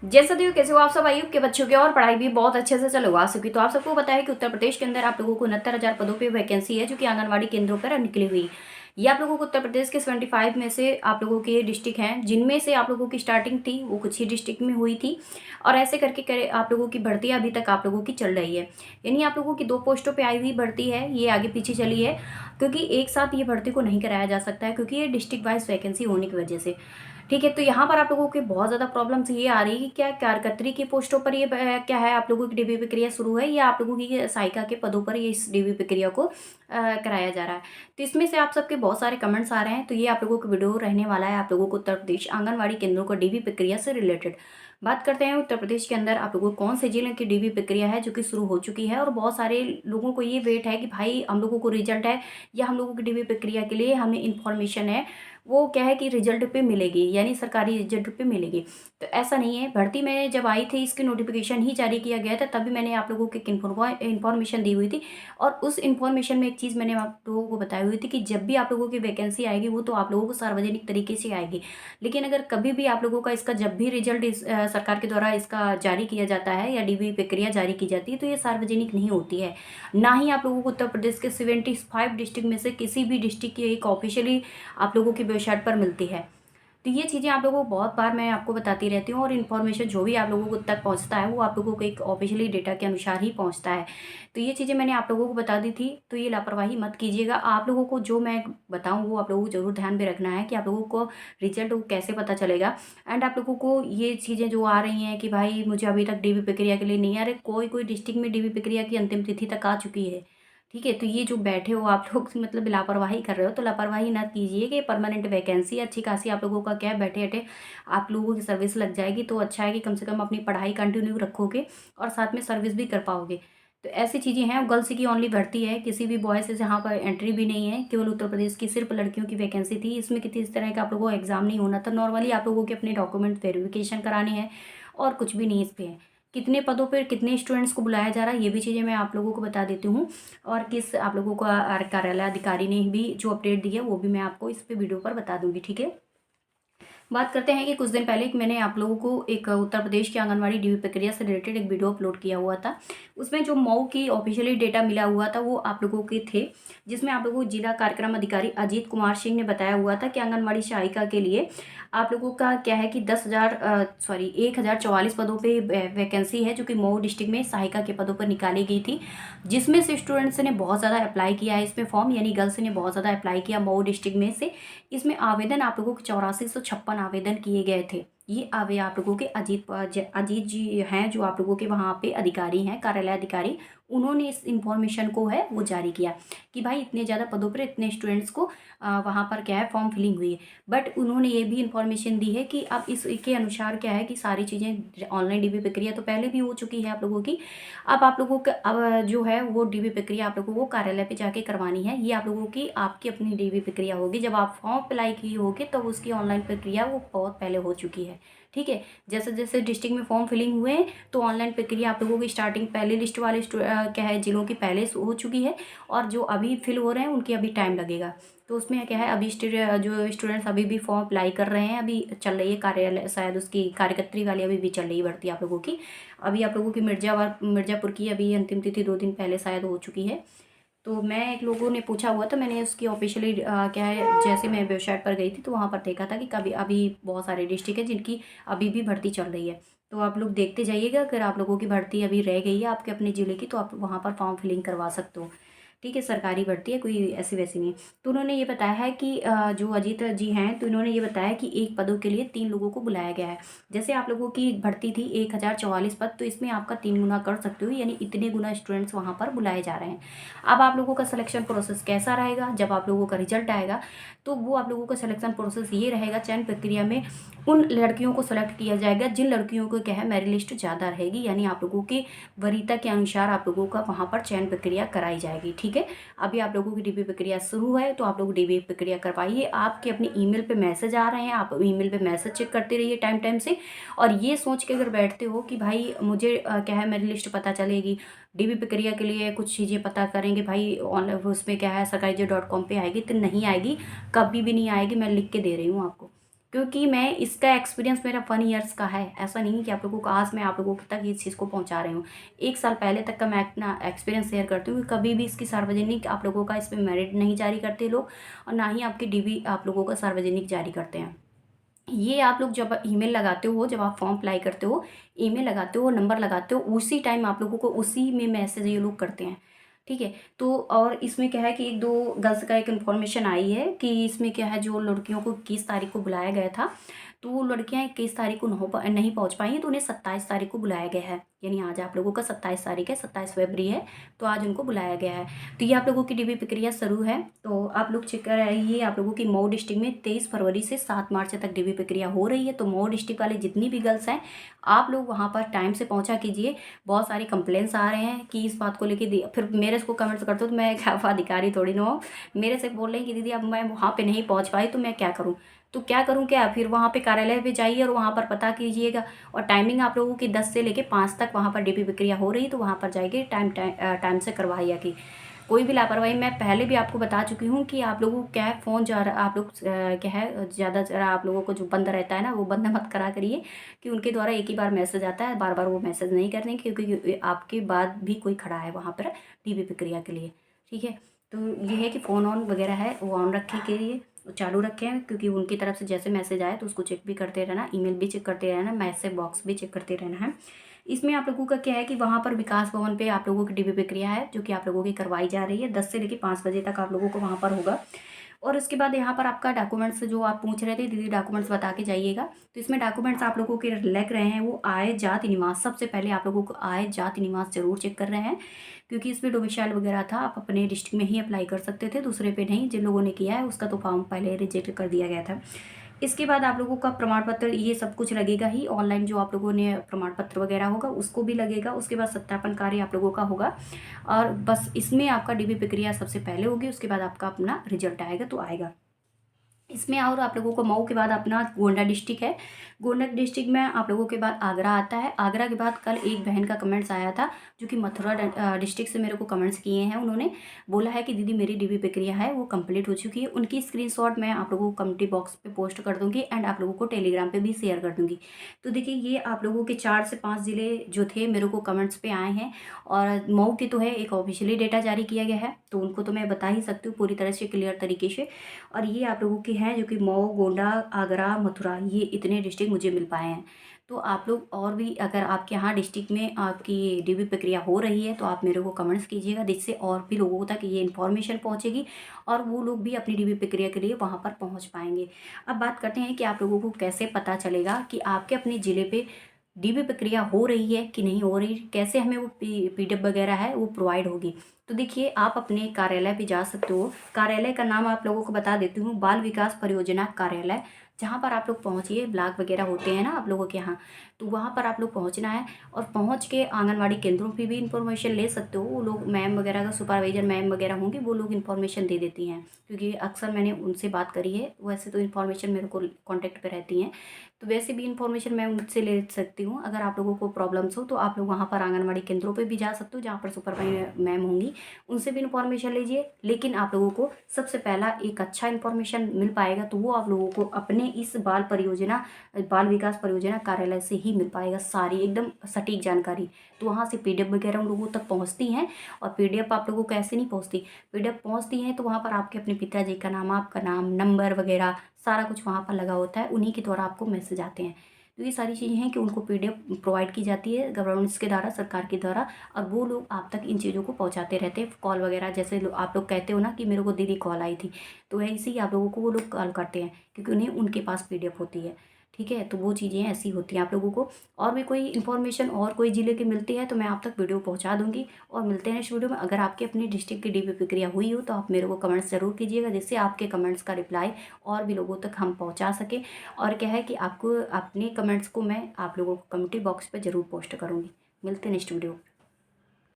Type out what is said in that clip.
जैसा देखो कैसे हो आप सब आयु के बच्चों के और पढ़ाई भी बहुत अच्छे से चलो आ सकी। तो आप सबको पता है कि उत्तर प्रदेश के अंदर आप लोगों को 69,000 पदों पे वैकेंसी है जो कि आंगनवाड़ी केंद्रों पर निकली हुई। ये आप लोगों को उत्तर प्रदेश के 75 में से आप लोगों के डिस्ट्रिक्ट हैं जिनमें से आप लोगों की स्टार्टिंग थी वो कुछ ही डिस्ट्रिक्ट में हुई थी। और ऐसे करके करे आप लोगों की भर्ती अभी तक आप लोगों की चल रही है। यानी आप लोगों की 2 पोस्टों पे आई हुई भर्ती है, ये आगे पीछे चली है क्योंकि एक साथ ये भर्ती को नहीं कराया जा सकता है क्योंकि ये डिस्ट्रिक्ट वाइज वैकेंसी होने की वजह से। ठीक है, तो यहाँ पर आप लोगों की बहुत ज़्यादा प्रॉब्लम्स ये आ रही है कि क्या कार्यकर्त्री की पोस्टों पर ये क्या है आप लोगों की डीबी प्रक्रिया शुरू है या आप लोगों की सहायिका के पदों पर ये इस डीबी प्रक्रिया को कराया जा रहा है। तो इसमें से आप सबके बहुत सारे कमेंट्स आ रहे हैं, तो ये आप लोगों का वीडियो रहने वाला है आप लोगों को उत्तर प्रदेश आंगनबाड़ी केंद्रों को डीबी प्रक्रिया से रिलेटेड। बात करते हैं उत्तर प्रदेश के अंदर आप लोगों को कौन से जिले की डीबी प्रक्रिया है जो कि शुरू हो चुकी है, और बहुत सारे लोगों को ये वेट है कि भाई हम लोगों को रिजल्ट है या हम लोगों की डीबी प्रक्रिया के लिए हमें इन्फॉर्मेशन है वो क्या है कि रिजल्ट पे मिलेगी, यानी सरकारी रिजल्ट पे मिलेगी। तो ऐसा नहीं है, भर्ती में जब आई थी इसकी नोटिफिकेशन ही जारी किया गया था तभी मैंने आप लोगों को एक इन्फॉर्मेशन दी हुई थी। और उस इन्फॉर्मेशन में एक चीज़ मैंने आप लोगों को बताई हुई थी कि जब भी आप लोगों की वैकेंसी आएगी वो तो आप लोगों को सार्वजनिक तरीके से आएगी। लेकिन अगर कभी भी आप लोगों का इसका जब भी रिजल्ट सरकार के द्वारा इसका जारी किया जाता है या डीबी प्रक्रिया जारी की जाती है तो ये सार्वजनिक नहीं होती है। ना ही आप लोगों को उत्तर प्रदेश के 75 डिस्ट्रिक्ट में से किसी भी डिस्ट्रिक्ट की एक ऑफिशियली आप लोगों की वेबसाइट पर मिलती है। तो ये चीज़ें आप लोगों को बहुत बार मैं आपको बताती रहती हूँ, और इन्फॉर्मेशन जो भी आप लोगों को तक पहुँचता है वो आप लोगों को एक ऑफिशियली डेटा के अनुसार ही पहुँचता है। तो ये चीज़ें मैंने आप लोगों को बता दी थी, तो ये लापरवाही मत कीजिएगा। आप लोगों को जो मैं बताऊँ वो आप लोगों को ज़रूर ध्यान में रखना है कि आप लोगों को रिजल्ट कैसे पता चलेगा। एंड आप लोगों को ये चीज़ें जो आ रही हैं कि भाई मुझे अभी तक डीबी प्रक्रिया के लिए नहीं आ रहे, कोई कोई डिस्ट्रिक्ट में डीबी प्रक्रिया की अंतिम तिथि तक आ चुकी है। ठीक है, तो ये जो बैठे हो आप लोग मतलब लापरवाही कर रहे हो, तो लापरवाही ना कीजिए कि परमानेंट वैकेंसी अच्छी खासी आप लोगों का क्या है, बैठे बैठे आप लोगों की सर्विस लग जाएगी तो अच्छा है कि कम से कम अपनी पढ़ाई कंटिन्यू रखोगे और साथ में सर्विस भी कर पाओगे। तो ऐसी चीज़ें हैं। गर्ल्स की ओनली भर्ती है, किसी भी बॉय से यहाँ पर एंट्री भी नहीं है, केवल उत्तर प्रदेश की सिर्फ लड़कियों की वैकेंसी थी। इसमें किसी इस तरह का आप लोगों को एग्जाम नहीं होना था, नॉर्मली आप लोगों के अपने डॉक्यूमेंट वेरिफिकेशन कराने हैं और कुछ भी नहीं इस पे है। कितने पदों पर कितने स्टूडेंट्स को बुलाया जा रहा है ये भी चीज़ें मैं आप लोगों को बता देती हूँ। और किस आप लोगों को कार्यालय अधिकारी ने भी जो अपडेट दी है वो भी मैं आपको इस पे वीडियो पर बता दूंगी। ठीक है, बात करते हैं कि कुछ दिन पहले मैंने आप लोगों को एक उत्तर प्रदेश की आंगनवाड़ी डीबी प्रक्रिया से रिलेटेड एक वीडियो अपलोड किया हुआ था। उसमें जो मऊ की ऑफिशियली डेटा मिला हुआ था वो आप लोगों के थे, जिसमें आप लोगों को जिला कार्यक्रम अधिकारी अजीत कुमार सिंह ने बताया हुआ था कि आंगनवाड़ी सहायिका के लिए आप लोगों का क्या है कि 1,044 पदों पे वैकेंसी है जो कि मऊ डिस्ट्रिक्ट में सहायिका के पदों पर निकाली गई थी। जिसमें से स्टूडेंट्स ने बहुत ज़्यादा अप्लाई किया है इसमें फॉर्म, यानी गर्ल्स ने बहुत ज़्यादा अप्लाई किया मऊ डिस्ट्रिक्ट में से। इसमें आवेदन आप लोगों को 8456 आवेदन किए गए थे। ये आवे आप लोगों के अजीत जी हैं जो आप लोगों के वहाँ पे अधिकारी हैं, कार्यालय अधिकारी। उन्होंने इस इंफॉर्मेशन को है वो जारी किया कि भाई इतने ज़्यादा पदों पर इतने स्टूडेंट्स को वहाँ पर क्या है फॉर्म फिलिंग हुई है। बट उन्होंने ये भी इंफॉर्मेशन दी है कि अब इसके अनुसार क्या है कि सारी चीज़ें ऑनलाइन डीबी प्रक्रिया तो पहले भी हो चुकी है आप लोगों की। अब आप लोगों का अब जो है वो डीबी प्रक्रिया आप लोगों को कार्यालय पे जाके करवानी है। ये आप लोगों की आपकी अपनी डीबी प्रक्रिया होगी। जब आप फॉर्म अप्लाई किए होगे तो उसकी ऑनलाइन प्रक्रिया वो बहुत पहले हो चुकी है। ठीक है, जैसे जैसे डिस्ट्रिक्ट में फॉर्म फिलिंग हुए हैं तो ऑनलाइन प्रक्रिया आप लोगों की स्टार्टिंग पहले लिस्ट वाले क्या है जिलों की पहले हो चुकी है, और जो अभी फिल हो रहे हैं उनकी अभी टाइम लगेगा। तो उसमें क्या है अभी जो स्टूडेंट्स अभी भी फॉर्म अप्लाई कर रहे हैं, अभी चल रही है कार्यालय शायद उसकी कार्यकर्त्री वाली अभी भी चल रही है भर्ती आप लोगों की। अभी आप लोगों की मिर्ज़ापुर की अभी अंतिम तिथि 2 दिन पहले शायद हो चुकी है। तो मैं एक लोगों ने पूछा हुआ था, मैंने उसकी ऑफिशियली क्या है जैसे मैं वेबसाइट पर गई थी तो वहाँ पर देखा था कि कभी अभी बहुत सारे डिस्ट्रिक्ट है जिनकी अभी भी भर्ती चल रही है। तो आप लोग देखते जाइएगा, अगर आप लोगों की भर्ती अभी रह गई है आपके अपने ज़िले की तो आप वहाँ पर फॉर्म फिलिंग करवा सकते हो। ठीक है, सरकारी भर्ती है, कोई ऐसी वैसी नहीं। तो उन्होंने ये बताया है कि जो अजीत जी हैं तो इन्होंने ये बताया कि एक पदों के लिए 3 लोगों को बुलाया गया है। जैसे आप लोगों की भर्ती थी 1,044 पद, तो इसमें आपका 3 गुना कर सकते हो, यानी इतने गुना स्टूडेंट्स वहाँ पर बुलाए जा रहे हैं। अब आप लोगों का सिलेक्शन प्रोसेस कैसा रहेगा, जब आप लोगों का रिजल्ट आएगा तो वो आप लोगों का सिलेक्शन प्रोसेस ये रहेगा, चयन प्रक्रिया में उन लड़कियों को सेलेक्ट किया जाएगा जिन लड़कियों को क्या है मेरिट लिस्ट ज़्यादा रहेगी, यानी आप लोगों की वरीयता के अनुसार आप लोगों का वहाँ पर चयन प्रक्रिया कराई जाएगी। ठीक है, अभी आप लोगों की डीबी प्रक्रिया शुरू है तो आप लोग डीबी प्रक्रिया करवाइए। आपके अपने ईमेल पे मैसेज आ रहे हैं, आप ईमेल पे मैसेज चेक करते रहिए टाइम टाइम से। और ये सोच के अगर बैठते हो कि भाई मुझे क्या है मेरी लिस्ट पता चलेगी, डीबी प्रक्रिया के लिए कुछ चीज़ें पता करेंगे भाई ऑनलाइन उसमें क्या है सरकारी.com पे आएगी, तो नहीं आएगी, कभी भी नहीं आएगी, मैं लिख के दे रही हूँ आपको। क्योंकि मैं इसका एक्सपीरियंस मेरा 1 ईयर्स का है। ऐसा नहीं है कि आप लोगों को आज मैं आप लोगों तक इस चीज़ को पहुँचा रही हूँ। 1 साल पहले तक का मैं अपना एक्सपीरियंस शेयर करती हूँ कि कभी भी इसकी सार्वजनिक आप लोगों का इसमें मेरिट नहीं जारी करते लोग, और ना ही आपकी डीबी आप लोगों का सार्वजनिक जारी करते हैं। ये आप लोग जब ईमेल लगाते हो, जब आप फॉर्म अप्लाई करते हो, ईमेल लगाते हो, नंबर लगाते हो, उसी टाइम आप लोगों को उसी में मैसेज ये लोग करते हैं। ठीक है? तो और इसमें क्या है कि 1-2 गर्ल्स का एक इन्फॉर्मेशन आई है कि इसमें क्या है, जो लड़कियों को 21 तारीख को बुलाया गया था, तो वो लड़कियाँ 21 तारीख को नहीं पहुँच पाई हैं, तो उन्हें 27 तारीख को बुलाया गया है। यानी आज आप लोगों का 27 तारीख है, 27 फरवरी है, तो आज उनको बुलाया गया है। तो ये आप लोगों की डीबी प्रक्रिया शुरू है। तो आप लोग चेक कराइए, आप लोगों की मऊ डिस्ट्रिक्ट में 23 फरवरी से 7 मार्च तक डीबी प्रक्रिया हो रही है। तो मऊ डिस्ट्रिक्ट वाले जितनी भी गर्ल्स हैं, आप लोग वहाँ पर टाइम से पहुँचा कीजिए। बहुत सारी कंप्लेंट्स आ रहे हैं कि इस बात को लेके फिर मेरे को कमेंट्स करते हो, तो मैं क्या अधिकारी थोड़ी ना हूँ। मेरे से बोल रहे हैं कि दीदी अब मैं वहाँ पे नहीं पहुँच पाई, तो मैं क्या करूँ? तो क्या करूँ क्या? फिर वहाँ पे कार्यालय पे जाइए और वहाँ पर पता कीजिएगा। और टाइमिंग आप लोगों की 10 से लेके 5 तक वहाँ पर डीपी प्रक्रिया हो रही है, तो वहाँ पर जाइए, टाइम से करवाइए। कि कोई भी लापरवाही, मैं पहले भी आपको बता चुकी हूँ कि आप लोगों को क्या है, फ़ोन जा रहा आप लोग क्या है, ज़्यादा आप लोगों को जो बंद रहता है ना, वो बंद मत करा करिए, कि उनके द्वारा एक ही बार मैसेज आता है, बार बार वो मैसेज नहीं करने, क्योंकि आपके बाद भी कोई खड़ा है वहाँ पर डीपी प्रक्रिया के लिए। ठीक है? तो ये है कि फ़ोन ऑन वगैरह है वो ऑन रखने के लिए चालू रखें, क्योंकि उनकी तरफ से जैसे मैसेज आए तो उसको चेक भी करते रहना, ईमेल भी चेक करते रहना, मैसेज बॉक्स भी चेक करते रहना है। इसमें आप लोगों का क्या है कि वहाँ पर विकास भवन पे आप लोगों की डीबी प्रक्रिया है, जो कि आप लोगों की करवाई जा रही है। 10 से लेकर 5 बजे तक आप लोगों को वहाँ पर होगा। और उसके बाद यहाँ पर आपका डॉक्यूमेंट्स जो आप पूछ रहे थे, दीदी डॉक्यूमेंट्स बता के जाइएगा। तो इसमें डॉक्यूमेंट्स आप लोगों के लग रहे हैं, वो आय, जाति, निवास। सबसे पहले आप लोगों को आय, जाति, निवास ज़रूर चेक कर रहे हैं, क्योंकि इसमें डोमिसाइल वगैरह था, आप अपने डिस्ट्रिक्ट में ही अप्लाई कर सकते थे, दूसरे पे नहीं। जिन लोगों ने किया है उसका तो फॉर्म पहले रिजेक्ट कर दिया गया था। इसके बाद आप लोगों का प्रमाण पत्र, ये सब कुछ लगेगा ही ऑनलाइन, जो आप लोगों ने प्रमाण पत्र वगैरह होगा उसको भी लगेगा। उसके बाद सत्यापन कार्य आप लोगों का होगा, और बस इसमें आपका डीबी प्रक्रिया सबसे पहले होगी, उसके बाद आपका अपना रिजल्ट आएगा तो आएगा इसमें। और आप लोगों को मऊ के बाद अपना गोंडा डिस्ट्रिक्ट है। गोंडा डिस्ट्रिक्ट में आप लोगों के बाद आगरा आता है। आगरा के बाद कल एक बहन का कमेंट्स आया था, जो कि मथुरा डिस्ट्रिक्ट से मेरे को कमेंट्स किए हैं। उन्होंने बोला है कि दीदी मेरी डीबी प्रक्रिया है वो कंप्लीट हो चुकी है। उनकी स्क्रीनशॉट मैं आप लोगों को कमेंट्री बॉक्स पे पोस्ट कर दूंगी, एंड आप लोगों को टेलीग्राम पे भी शेयर कर दूंगी। तो देखिए, ये आप लोगों के 4 से 5 ज़िले जो थे मेरे को कमेंट्स पे आए हैं, और मऊ की तो है, एक ऑफिशियली डेटा जारी किया गया है, तो उनको तो मैं बता ही सकती हूँ पूरी तरह से क्लियर तरीके से। और ये आप लोगों के हैं जो कि मऊ, गोंडा, आगरा, मथुरा, ये इतने डिस्ट्रिक्ट मुझे मिल पाए हैं। तो आप लोग और भी, अगर आपके यहाँ डिस्ट्रिक्ट में आपकी डीबी प्रक्रिया हो रही है, तो आप मेरे को कमेंट्स कीजिएगा, जिससे और भी लोगों तक ये इन्फॉर्मेशन पहुँचेगी, और वो लोग भी अपनी डीबी प्रक्रिया के लिए वहाँ पर पहुँच पाएंगे। अब बात करते हैं कि आप लोगों को कैसे पता चलेगा कि आपके अपने ज़िले पे डीबी प्रक्रिया हो रही है कि नहीं हो रही, कैसे हमें वो पीडीएफ वगैरह है वो प्रोवाइड होगी। तो देखिए, आप अपने कार्यालय पे जा सकते हो। कार्यालय का नाम आप लोगों को बता देती हूँ, बाल विकास परियोजना कार्यालय। जहाँ पर आप लोग पहुँचिए, ब्लॉक वगैरह होते हैं ना आप लोगों के यहाँ, तो वहाँ पर आप लोग पहुँचना है। और पहुँच के आंगनवाड़ी केंद्रों पे भी इंफॉर्मेशन ले सकते हो। वो लोग मैम वगैरह का, सुपरवाइजर मैम वगैरह होंगी, वो लोग इन्फॉर्मेशन दे देती हैं, क्योंकि अक्सर मैंने उनसे बात करी है। वैसे तो इन्फॉर्मेशन मेरे को कॉन्टैक्ट पे रहती हैं, तो वैसे भी इन्फॉर्मेशन मैं उनसे ले सकती हूँ। अगर आप लोगों को प्रॉब्लम्स हो, तो आप लोग वहाँ पर आंगनवाड़ी केंद्रों पे भी जा सकते हो, जहाँ पर सुपरवाइजर मैम होंगी, उनसे भी इन्फॉर्मेशन लीजिए। लेकिन आप लोगों को सबसे पहला एक अच्छा इन्फॉर्मेशन मिल पाएगा, तो वो आप लोगों को अपने इस बाल विकास परियोजना कार्यालय से ही मिल पाएगा, सारी एकदम सटीक जानकारी। तो वहाँ से पीडीएफ वगैरह उन लोगों तक पहुँचती हैं। और पीडीएफ आप लोगों को ऐसे नहीं पहुँचती, पीडीएफ पहुँचती हैं तो वहाँ पर आपके अपने पिताजी का नाम, आपका नाम, नंबर वगैरह सारा कुछ वहाँ पर लगा होता है, उन्हीं के द्वारा आपको मैसेज आते हैं। तो ये सारी चीज़ें हैं कि उनको पीडीएफ प्रोवाइड की जाती है गवर्नमेंट्स के द्वारा, सरकार के द्वारा, और वो लोग आप तक इन चीज़ों को पहुँचाते रहते हैं। कॉल वगैरह, जैसे आप लोग कहते हो ना कि मेरे को दीदी कॉल आई थी, तो ऐसे ही आप लोगों को वो लोग कॉल करते हैं, क्योंकि उन्हें उनके पास पीडीएफ होती है। ठीक है? तो वो चीज़ें ऐसी होती हैं आप लोगों को। और भी कोई इन्फॉर्मेशन और कोई ज़िले की मिलती है, तो मैं आप तक वीडियो पहुँचा दूँगी। और मिलते हैं नेक्स्ट वीडियो में। अगर आपके अपने डिस्ट्रिक्ट की डीबी प्रक्रिया हुई हो, तो आप मेरे को कमेंट्स ज़रूर कीजिएगा, जिससे आपके कमेंट्स का रिप्लाई और भी लोगों तक हम पहुँचा सकें। और क्या है कि आपको अपने कमेंट्स को मैं आप लोगों को कमेंट्री बॉक्स पर ज़रूर पोस्ट करूँगी। मिलते हैं नेक्स्ट वीडियो।